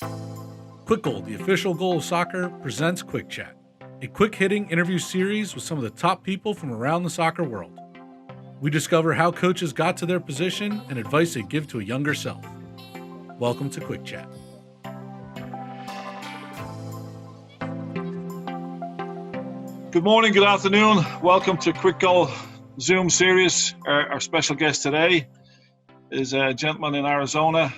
Quick Goal, the official goal of soccer, presents Quick Chat, a quick-hitting interview series with some of the top people from around the soccer world. We discover how coaches got to their position and advice they give to a younger self. Welcome to Quick Chat. Good morning, good afternoon. Welcome to Quick Goal Zoom series. Our special guest today is a gentleman in Arizona,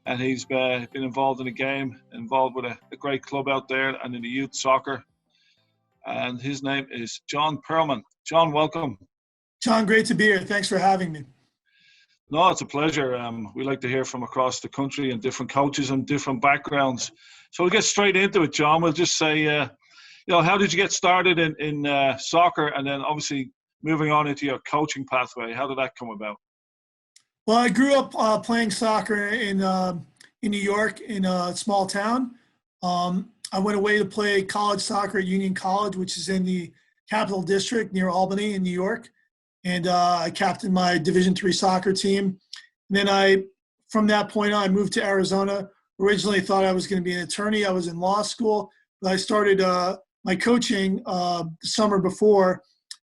and he's been involved in the game, involved with a great club out there and in the youth soccer. And his name is Jon Pearlman. Jon, welcome. John, great to be here. Thanks for having me. No, it's a pleasure. We like to hear from across the country and different coaches and different backgrounds. So we'll get straight into it, Jon. We'll just say, how did you get started in soccer, and then obviously moving on into your coaching pathway? How did that come about? Well, I grew up playing soccer in New York in a small town. I went away to play college soccer at Union College, which is in the Capital District near Albany in New York. And I captained my Division III soccer team. And then from that point on, I moved to Arizona. Originally thought I was going to be an attorney. I was in law school. But I started my coaching the summer before,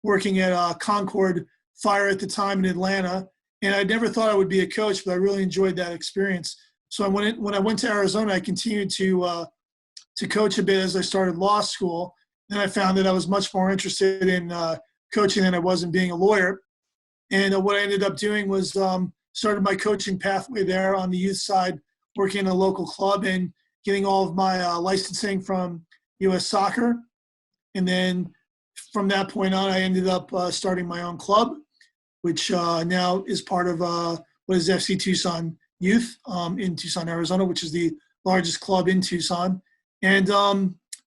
working at Concord Fire at the time in Atlanta. And I never thought I would be a coach, but I really enjoyed that experience. So when I went to Arizona, I continued to coach a bit as I started law school. Then I found that I was much more interested in coaching than I was in being a lawyer. And what I ended up doing was started my coaching pathway there on the youth side, working in a local club and getting all of my licensing from U.S. Soccer. And then from that point on, I ended up starting my own club, which now is part of what is FC Tucson Youth in Tucson, Arizona, which is the largest club in Tucson. And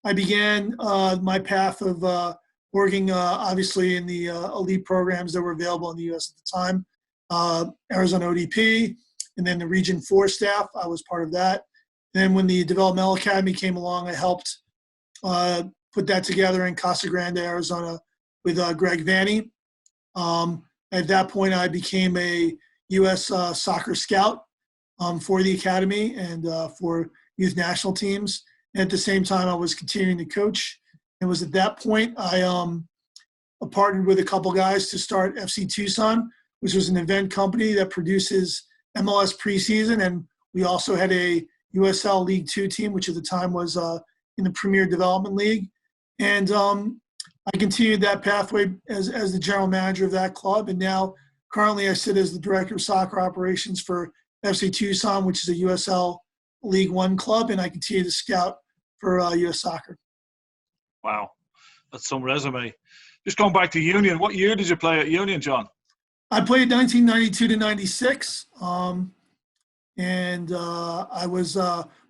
I began my path of working, obviously, in the elite programs that were available in the U.S. at the time, Arizona ODP, and then the Region 4 staff. I was part of that. Then when the Developmental Academy came along, I helped put that together in Casa Grande, Arizona, with Greg Vanny. At that point, I became a U.S. soccer scout for the academy and for youth national teams. And at the same time, I was continuing to coach. It was at that point I partnered with a couple guys to start FC Tucson, which was an event company that produces MLS preseason. And we also had a USL League Two team, which at the time was in the Premier Development League. And I continued that pathway as the general manager of that club. And now currently I sit as the director of soccer operations for FC Tucson, which is a USL League One club. And I continue to scout for U.S. Soccer. Wow. That's some resume. Just going back to Union, what year did you play at Union, Jon? I played 1992 to 96. And I was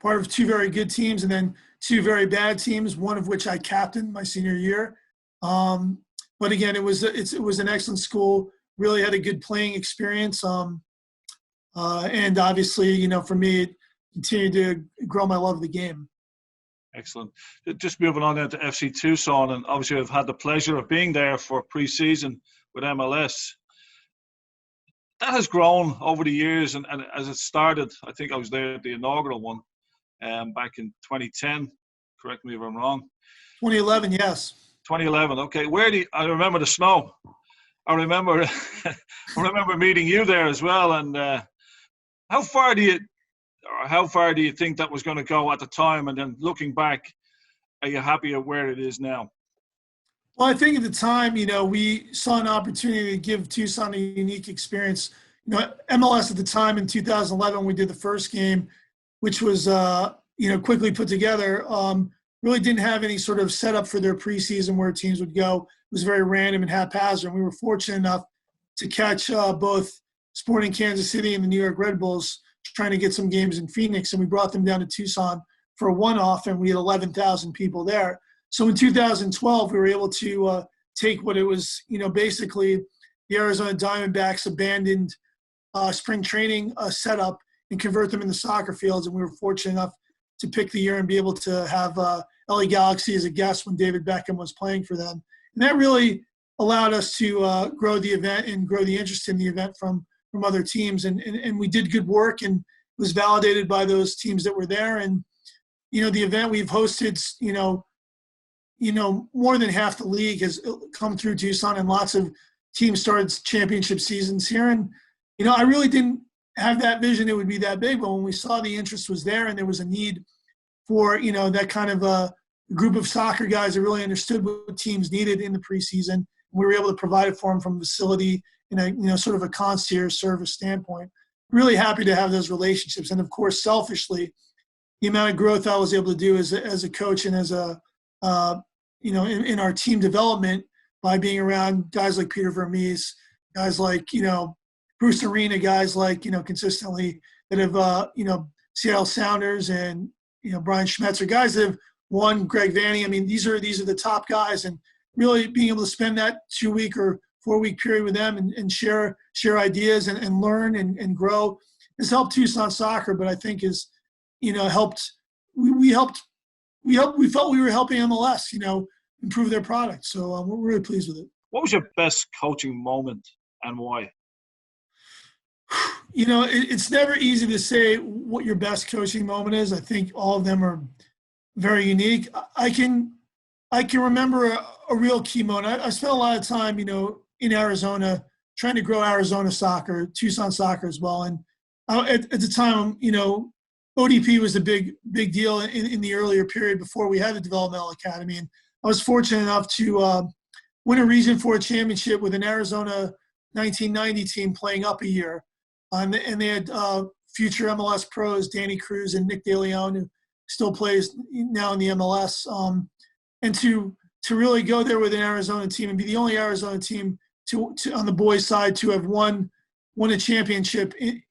part of two very good teams and then two very bad teams, one of which I captained my senior year. But again, it was an excellent school, really had a good playing experience. And obviously, for me, it continued to grow my love of the game. Excellent. Just moving on now to FC Tucson, and obviously I've had the pleasure of being there for pre-season with MLS. That has grown over the years, and as it started, I think I was there at the inaugural one back in 2010. Correct me if I'm wrong. 2011, yes. 2011. Okay, I remember the snow. I remember meeting you there as well. And how far do you think that was going to go at the time? And then looking back, are you happy at where it is now? Well, I think at the time, we saw an opportunity to give Tucson a unique experience. MLS at the time in 2011, we did the first game, which was, quickly put together, really didn't have any sort of setup for their preseason where teams would go. It was very random and haphazard. And we were fortunate enough to catch both Sporting Kansas City and the New York Red Bulls trying to get some games in Phoenix. And we brought them down to Tucson for a one-off, and we had 11,000 people there. So in 2012, we were able to take what it was, basically the Arizona Diamondbacks abandoned spring training setup and convert them into soccer fields. And we were fortunate enough to pick the year and be able to have LA Galaxy as a guest when David Beckham was playing for them. And that really allowed us to grow the event and grow the interest in the event from other teams. And we did good work, and was validated by those teams that were there. And, the event we've hosted, more than half the league has come through Tucson, and lots of teams started championship seasons here. And, I really didn't have that vision it would be that big, but when we saw the interest was there and there was a need for, that kind of a group of soccer guys that really understood what teams needed in the preseason, we were able to provide it for them from facility in a, sort of a concierge service standpoint. Really happy to have those relationships. And of course, selfishly, the amount of growth I was able to do as a coach and as a, in our team development by being around guys like Peter Vermees, guys like, Bruce Arena, guys like, consistently that have, Seattle Sounders and, Brian Schmetzer, guys that have won, Greg Vanny. I mean, these are the top guys, and really being able to spend that 2-week or 4-week period with them and share ideas and learn and grow has helped Tucson soccer, but I think is, helped, we felt we were helping MLS, improve their product. So we're really pleased with it. What was your best coaching moment and why? It's never easy to say what your best coaching moment is. I think all of them are very unique. I can remember a real key moment. I spent a lot of time, in Arizona trying to grow Arizona soccer, Tucson soccer as well. And at the time, ODP was a big deal in the earlier period before we had the developmental academy. And I was fortunate enough to win a Region 4 championship with an Arizona 1990 team playing up a year. And they had future MLS pros, Danny Cruz and Nick DeLeon, who still plays now in the MLS. And to really go there with an Arizona team and be the only Arizona team to on the boys' side to have won a championship in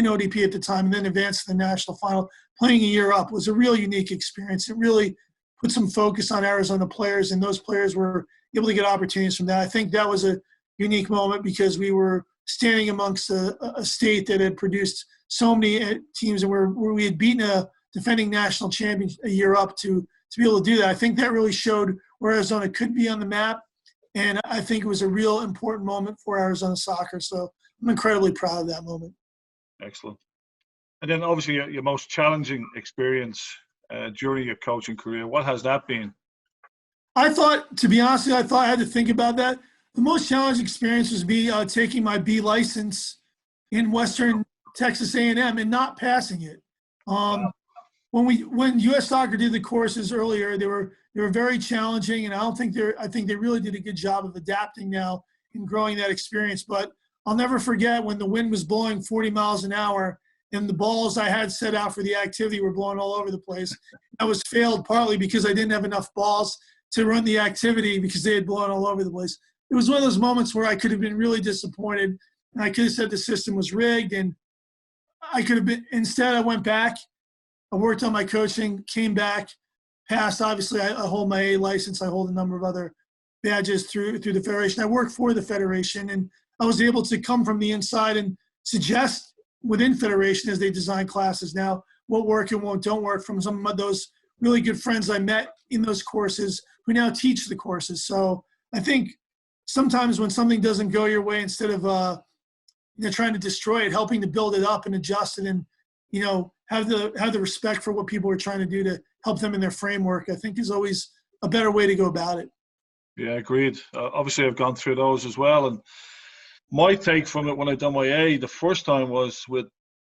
ODP at the time and then advance to the national final, playing a year up, was a real unique experience. It really put some focus on Arizona players, and those players were able to get opportunities from that. I think that was a unique moment because we were standing amongst a state that had produced so many teams and where we had beaten a defending national champion a year up to be able to do that. I think that really showed where Arizona could be on the map, and I think it was a real important moment for Arizona soccer. So I'm incredibly proud of that moment. Excellent. And then obviously your most challenging experience during your coaching career, what has that been? I thought, to be honest with you, I had to think about that. The most challenging experience was me taking my B license in Western Texas A&M and not passing it. When U.S. Soccer did the courses earlier, they were very challenging, and I think they really did a good job of adapting now and growing that experience. But I'll never forget when the wind was blowing 40 miles an hour and the balls I had set out for the activity were blowing all over the place. I was failed partly because I didn't have enough balls to run the activity because they had blown all over the place. It was one of those moments where I could have been really disappointed, and I could have said the system was rigged, and I could have been. Instead, I went back. I worked on my coaching, came back, passed. Obviously, I hold my A license. I hold a number of other badges through the Federation. I work for the Federation, and I was able to come from the inside and suggest within Federation as they design classes now what work and what don't work from some of those really good friends I met in those courses who now teach the courses. So I think sometimes when something doesn't go your way, instead of trying to destroy it, helping to build it up and adjust it and have the respect for what people are trying to do to help them in their framework, I think is always a better way to go about it. Yeah, agreed. Obviously, I've gone through those as well. And my take from it when I done my A the first time was with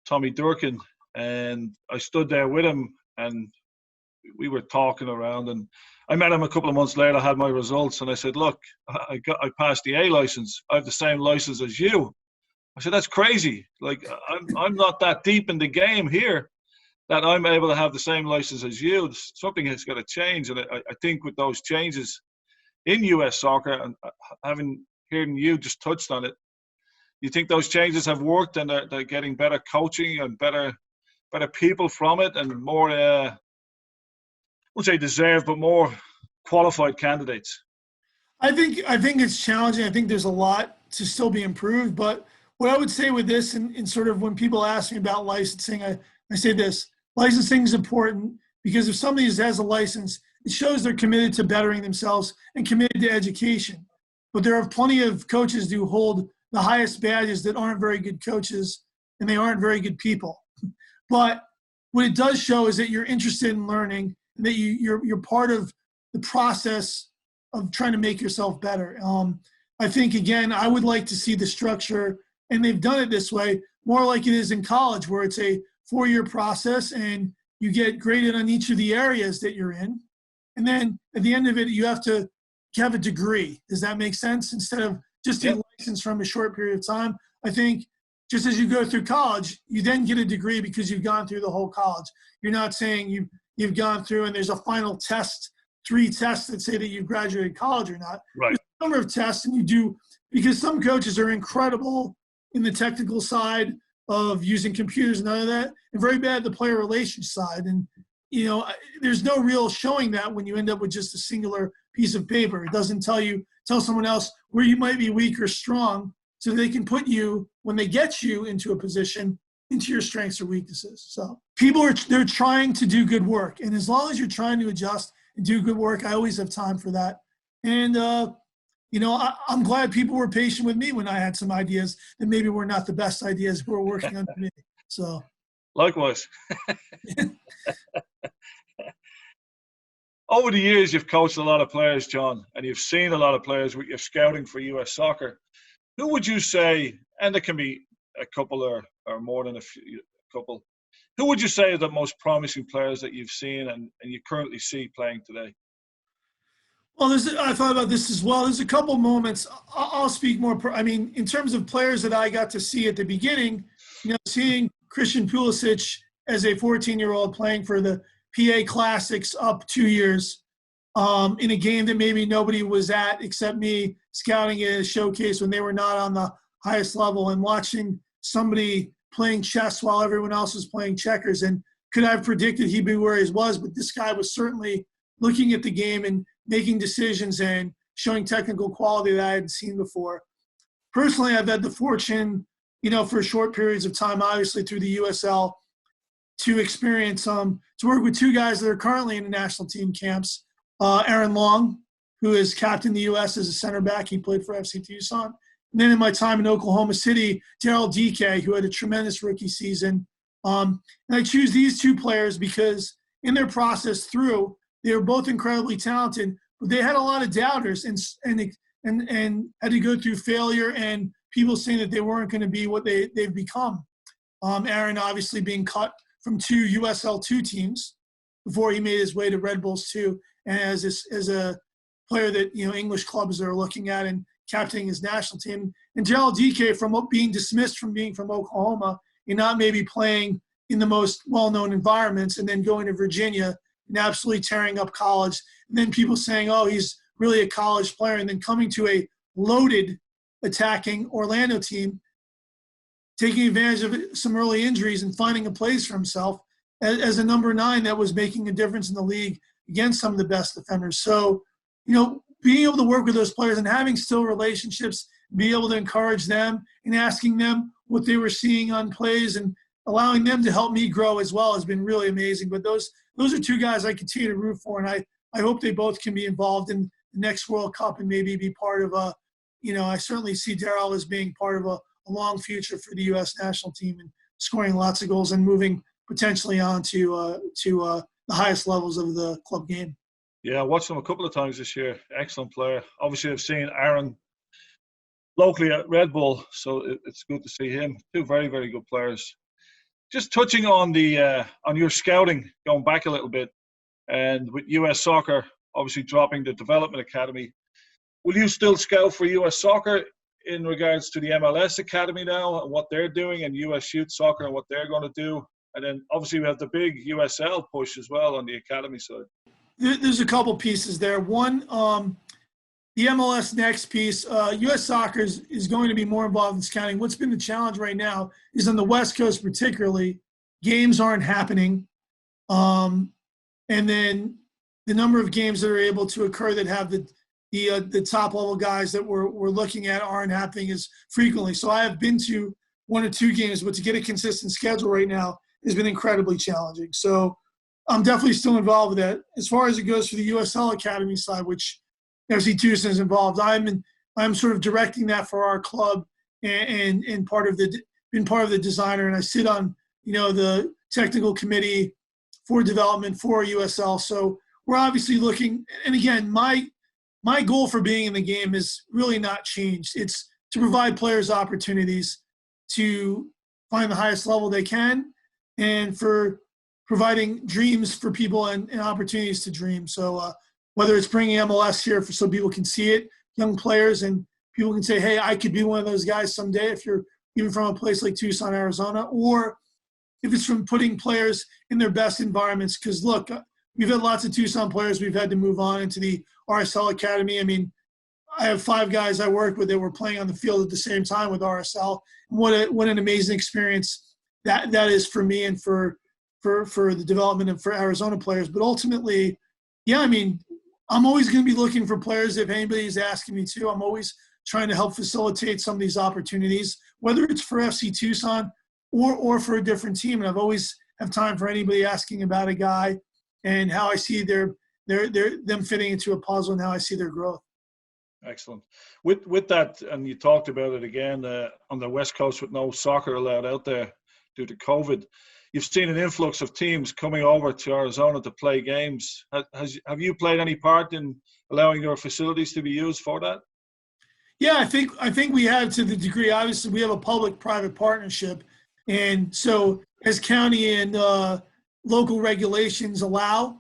Tommy Durkin, and I stood there with him and we were talking around, and I met him a couple of months later. I had my results, and I said, "Look, I passed the A license. I have the same license as you." I said, "That's crazy. Like, I'm not that deep in the game here that I'm able to have the same license as you. Something has got to change." And I think with those changes in U.S. soccer, and hearing you just touched on it, you think those changes have worked and they're getting better coaching and better people from it and more, I wouldn't say deserved, but more qualified candidates? I think it's challenging. I think there's a lot to still be improved. But what I would say with this, and sort of when people ask me about licensing, I say this: licensing is important because if somebody has a license, it shows they're committed to bettering themselves and committed to education. But there are plenty of coaches who hold the highest badges that aren't very good coaches, and they aren't very good people. But what it does show is that you're interested in learning, and that you're part of the process of trying to make yourself better. I think, again, I would like to see the structure, and they've done it this way, more like it is in college, where it's a 4-year process and you get graded on each of the areas that you're in. And then at the end of it, you have to have a degree. Does that make sense? Instead of just a license from a short period of time. I think just as you go through college, you then get a degree because you've gone through the whole college. You're not saying you've gone through and there's a final test, 3 tests that say that you've graduated college or not. Right. There's a number of tests, and you do, because some coaches are incredible in the technical side of using computers and none of that, and very bad at the player relations side. And, there's no real showing that when you end up with just a singular piece of paper. It doesn't tell someone else where you might be weak or strong, so they can put you, when they get you into a position, into your strengths or weaknesses. So they're trying to do good work. And as long as you're trying to adjust and do good work, I always have time for that. And, I'm glad people were patient with me when I had some ideas that maybe were not the best ideas who were working under me. So likewise. Over the years, you've coached a lot of players, Jon, and you've seen a lot of players with your scouting for US soccer. Who would you say, and it can be a couple or more than a couple, who would you say are the most promising players that you've seen and you currently see playing today? Well, I thought about this as well. There's a couple moments. I'll speak more. In terms of players that I got to see at the beginning, seeing Christian Pulisic as a 14-year-old playing for the PA Classics up 2 years in a game that maybe nobody was at except me, scouting it as a showcase when they were not on the highest level, and watching somebody playing chess while everyone else was playing checkers. And could I have predicted he'd be where he was? But this guy was certainly looking at the game and making decisions and showing technical quality that I hadn't seen before. Personally, I've had the fortune, for short periods of time, obviously through the USL, to experience to work with 2 guys that are currently in the national team camps. Aaron Long, who has captained the U.S. as a center back. He played for FC Tucson. And then in my time in Oklahoma City, Daryl DK, who had a tremendous rookie season. And I choose these 2 players because in their process through, they were both incredibly talented, but they had a lot of doubters and had to go through failure and people saying that they weren't going to be what they've become. Aaron obviously being cut from 2 USL 2 teams before he made his way to Red Bulls 2, and as a player that English clubs are looking at and captaining his national team. And Gerald DK, from being dismissed from being from Oklahoma and not maybe playing in the most well-known environments, and then going to Virginia and absolutely tearing up college. And then people saying, oh, he's really a college player, and then coming to a loaded attacking Orlando team, taking advantage of some early injuries and finding a place for himself as a number 9 that was making a difference in the league against some of the best defenders. So, being able to work with those players and having still relationships, be able to encourage them and asking them what they were seeing on plays and allowing them to help me grow as well has been really amazing. But those are 2 guys I continue to root for, and I hope they both can be involved in the next World Cup and maybe be part of I certainly see Daryl as being part of a long future for the U.S. national team and scoring lots of goals and moving potentially on to the highest levels of the club game. Yeah, I watched him a couple of times this year. Excellent player. Obviously, I've seen Aaron locally at Red Bull, so it's good to see him. 2 very, very good players. Just touching on on your scouting, going back a little bit, and with US Soccer obviously dropping the development academy, will you still scout for US Soccer in regards to the MLS Academy now and what they're doing, and US Youth Soccer and what they're going to do? And then obviously we have the big USL push as well on the academy side. There's a couple pieces there. One, the MLS Next piece, US Soccer is going to be more involved in scouting. What's been the challenge right now is on the West Coast particularly, games aren't happening. And then the number of games that are able to occur that have the top level guys that we're looking at aren't happening as frequently. So I have been to 1 or 2 games, but to get a consistent schedule right now has been incredibly challenging. So I'm definitely still involved with that. As far as it goes for the USL Academy side, which FC Tucson is involved, I'm sort of directing that for our club and been part of the designer, and I sit on the technical committee for development for USL. So we're obviously looking, and again, my goal for being in the game is really not changed. It's to provide players opportunities to find the highest level they can, and for providing dreams for people and opportunities to dream. So whether it's bringing MLS here so people can see it, young players, and people can say, hey, I could be one of those guys someday if you're even from a place like Tucson, Arizona, or if it's from putting players in their best environments. Because look, we've had lots of Tucson players we've had to move on into the RSL Academy. I mean, I have 5 guys I worked with that were playing on the field at the same time with RSL. What an amazing experience that is for me and for the development and for Arizona players. But ultimately, yeah, I mean, I'm always going to be looking for players. If anybody's asking me to, I'm always trying to help facilitate some of these opportunities, whether it's for FC Tucson or for a different team. And I've always have time for anybody asking about a guy and how I see them fitting into a puzzle and how I see their growth. Excellent. With that, and you talked about it again, on the West Coast with no soccer allowed out there due to COVID, you've seen an influx of teams coming over to Arizona to play games. Have you played any part in allowing your facilities to be used for that? Yeah, I think we have, to the degree. Obviously, we have a public-private partnership, and so as county and local regulations allow,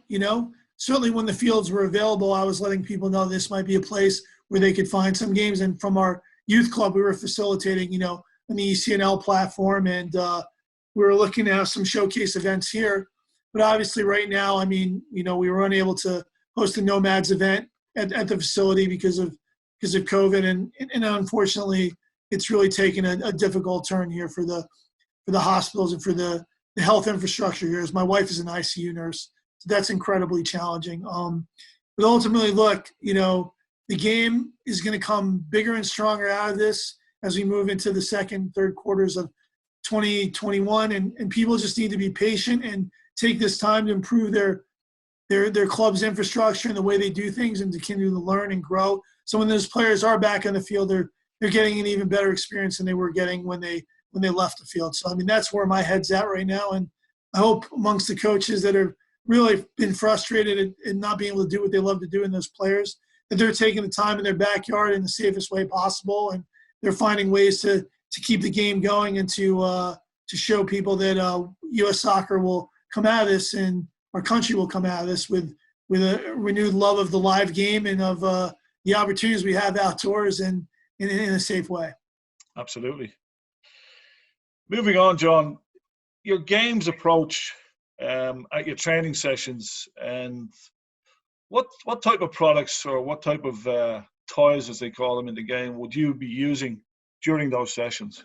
certainly when the fields were available, I was letting people know this might be a place where they could find some games. And from our youth club, we were facilitating, on the ECNL platform, and we were looking to have some showcase events here. But obviously, right now, I mean, we were unable to host a Nomads event at the facility because of COVID, and unfortunately, it's really taken a difficult turn here for the hospitals and for the health infrastructure here. As my wife is an ICU nurse, so that's incredibly challenging. But ultimately, look, the game is going to come bigger and stronger out of this as we move into the second, third quarters of 2021, and people just need to be patient and take this time to improve their club's infrastructure and the way they do things, and to continue to learn and grow. So when those players are back on the field, they're getting an even better experience than they were getting when they left the field. So I mean, that's where my head's at right now, and I hope amongst the coaches that have really been frustrated in not being able to do what they love to do in those players, that they're taking the time in their backyard in the safest way possible, and they're finding ways to keep the game going and to show people that U.S. soccer will come out of this, and our country will come out of this with a renewed love of the live game and of the opportunities we have outdoors and in a safe way. Absolutely. Moving on, John, your games approach at your training sessions, and what type of products or what type of toys, as they call them in the game, would you be using during those sessions?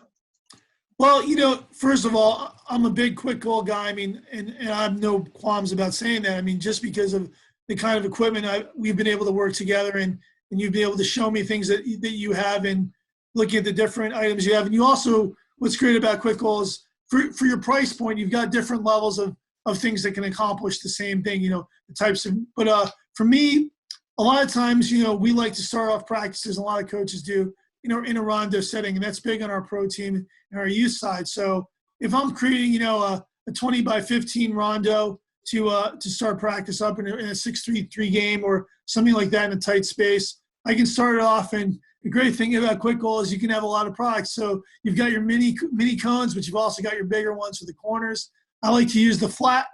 Well, first of all, I'm a big quick goal guy. I mean, and I have no qualms about saying that. I mean, just because of the kind of equipment we've been able to work together, and you've been able to show me things that you have, and looking at the different items you have. And you also, what's great about quick goal is for your price point, you've got different levels of things that can accomplish the same thing, the types of, but for me, a lot of times, we like to start off practices, a lot of coaches do, in a rondo setting, and that's big on our pro team and our youth side. So if I'm creating, a 20 by 15 rondo to start practice up in a 6-3-3 game or something like that in a tight space, I can start it off. And the great thing about quick goal is you can have a lot of products. So you've got your mini cones, but you've also got your bigger ones for the corners. I like to use the flat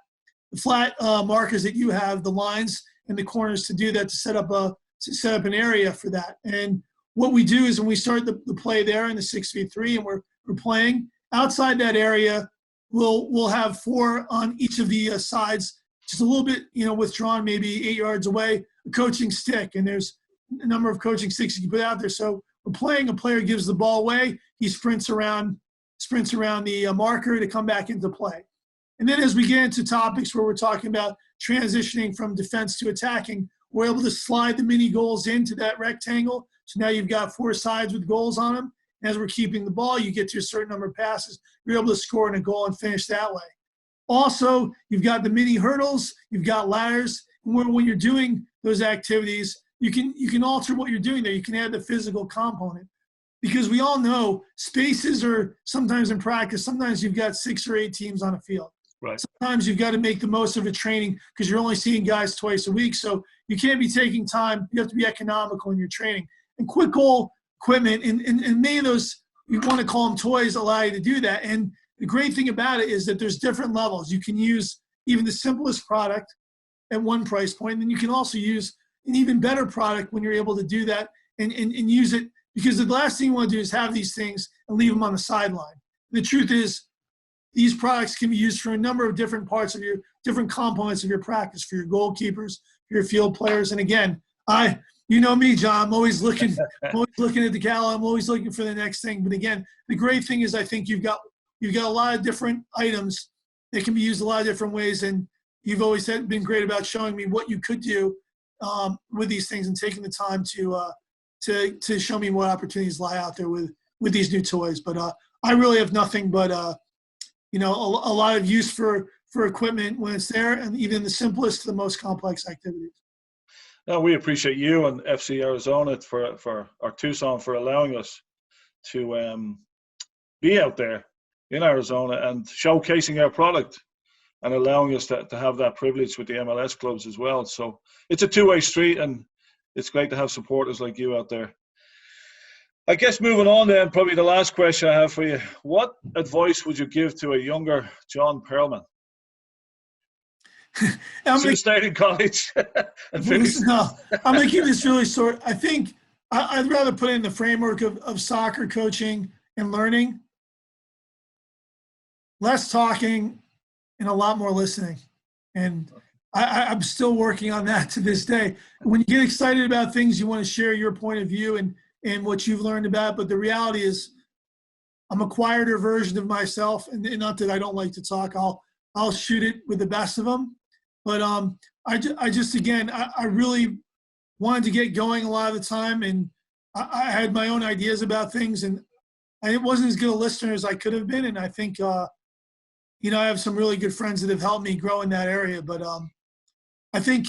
markers that you have, the lines and the corners, to do that, to set up an area for that. And what we do is when we start the play there in the 6v3 and we're playing outside that area, we'll have 4 on each of the sides, just a little bit, withdrawn, maybe 8 yards away, a coaching stick. And there's a number of coaching sticks you can put out there. So we're playing, a player gives the ball away, he sprints around the marker to come back into play. And then as we get into topics where we're talking about transitioning from defense to attacking, we're able to slide the mini goals into that rectangle. So now you've got 4 sides with goals on them. And as we're keeping the ball, you get to a certain number of passes, you're able to score in a goal and finish that way. Also, you've got the mini hurdles, you've got ladders. And when you're doing those activities, you can alter what you're doing there. You can add the physical component, because we all know spaces are sometimes in practice. Sometimes you've got 6 or 8 teams on a field. Right. Sometimes you've got to make the most of a training because you're only seeing guys twice a week. So you can't be taking time. You have to be economical in your training. And quick goal equipment and many of those, you want to call them toys, allow you to do that. And the great thing about it is that there's different levels. You can use even the simplest product at one price point, and then you can also use an even better product when you're able to do that and use it, because the last thing you want to do is have these things and leave them on the sideline. The truth is, these products can be used for a number of different parts of your different components of your practice, for your goalkeepers, for your field players. And again, you know me, John, I'm always looking at the catalog. I'm always looking for the next thing. But again, the great thing is I think you've got a lot of different items that can be used a lot of different ways. And you've always been great about showing me what you could do with these things and taking the time to show me what opportunities lie out there with these new toys. But I really have nothing but a lot of use for equipment when it's there, and even the simplest to the most complex activities. Now, we appreciate you and FC Arizona or Tucson for allowing us to be out there in Arizona and showcasing our product and allowing us to have that privilege with the MLS clubs as well. So it's a two-way street, and it's great to have supporters like you out there. I guess moving on then, probably the last question I have for you. What advice would you give to a younger Jon Pearlman? Should start in college and finish. No, I'm going to keep this really short. I think I'd rather put it in the framework of soccer coaching and learning. Less talking and a lot more listening. And I'm still working on that to this day. When you get excited about things, you want to share your point of view and what you've learned about. But the reality is I'm a quieter version of myself. And not that I don't like to talk. I'll shoot it with the best of them. But I just, again, I really wanted to get going a lot of the time. And I had my own ideas about things. And I wasn't as good a listener as I could have been. And I think, I have some really good friends that have helped me grow in that area. But I think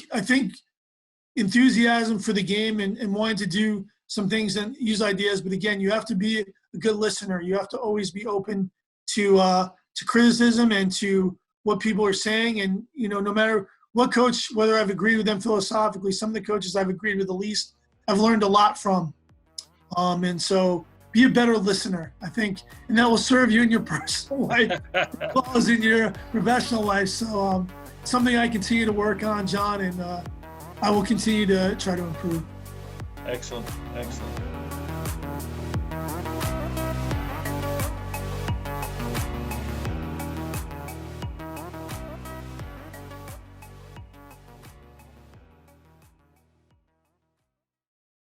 enthusiasm for the game and wanting to do some things and use ideas. But again, you have to be a good listener. You have to always be open to criticism and to what people are saying. And, no matter what coach, whether I've agreed with them philosophically, some of the coaches I've agreed with the least, I've learned a lot from. And so be a better listener, I think, and that will serve you in your personal life as well as in your professional life. So something I continue to work on, John, and I will continue to try to improve. Excellent.